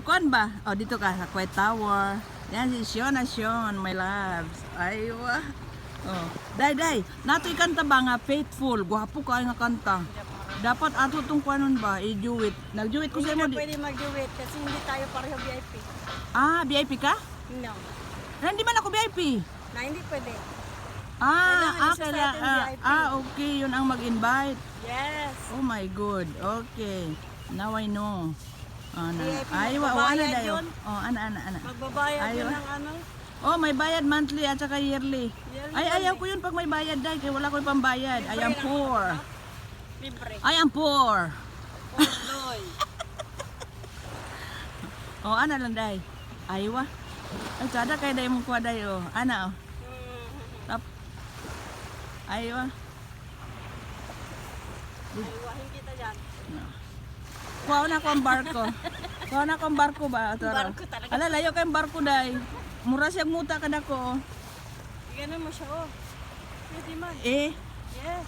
Kuan ba? Oh, dito ka sa Kuwait Tower. Yan si Chona, my loves. Aywa. Oh, day. Natoy kanta ba nga faithful? Gwapo ka nga kanta. Dapat ato tong kuanon ba? I-duet. Nag-duet ko sa Hindi mo. na pwede mag-duet kasi hindi tayo pareho VIP. Ah, VIP ka? No. Hindi man ako VIP. Na hindi pwede. Ah, Kailangan isa sa atin VIP. okay, yun ang mag-invite. Yes. Oh my god. Okay. Now I know. VIP, Ay, ana magbabayad dayo. yun. Oh, ana. Magbabayad Ayaw. yun ng ano. Oh, may bayad monthly at saka yearly. Yearly Ay, yun ayaw eh. ko yun pag may bayad dahil kaya wala ko yung pambayad. I am Libre lang poor. ako, no? Libre. I am poor. Loy. Oh, ana lang day. Aywa. Ay, kada kay day mong kuha day oh. Ana oh. Tap. Aywa. Aywahin kita dyan. Kuha na ko ang barko. Kuha na ko ang barko ba? Barko talaga. Ala, layo kayong barko day. Mura siyang muta kada ko. Ganun mo siya, oh. Pwede man. Eh, Yes.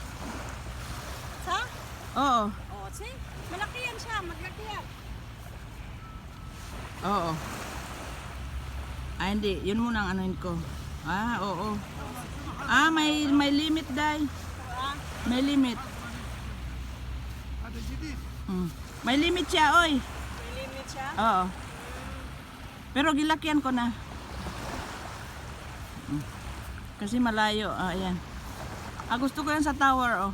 Sa? oo. Oh, see? Malaki yan siya. Maglaki yan. Oo. Ah, hindi. Yun muna ang anuin ko. Ah, oo. Ah, may limit day. Ah, May limit. May limit siya, oy. may limit siya. Oo. Pero gilakyan ko na. Kasi malayo. Ah, ayan. Ah, gusto ko yan sa tower, oh.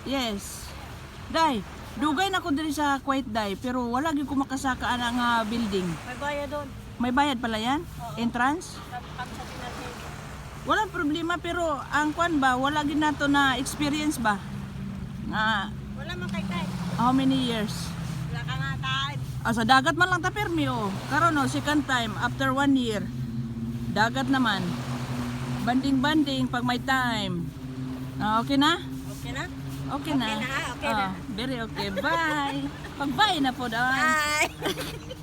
Yes. Day, dugay na ko diri sa Kuwait, day. Pero wala gyud ko makasaka ang building. May bayad doon. May bayad pala yan? Entrance? At sa tinatay. Walang problema, pero ang kwan ba, wala gyud nato na experience ba? Nga, Wala man kay tay. how many years? Wala ka nga taan. Ah, sa dagat man lang ta permi, oh. Karon no, second time, after 1 year. Dagat naman. Banding-banding pag may time. Ah, okay na? Okay na? Okay na. Okay na, okay na. Ah, very okay. Bye. Pag-bye na po daw. Bye!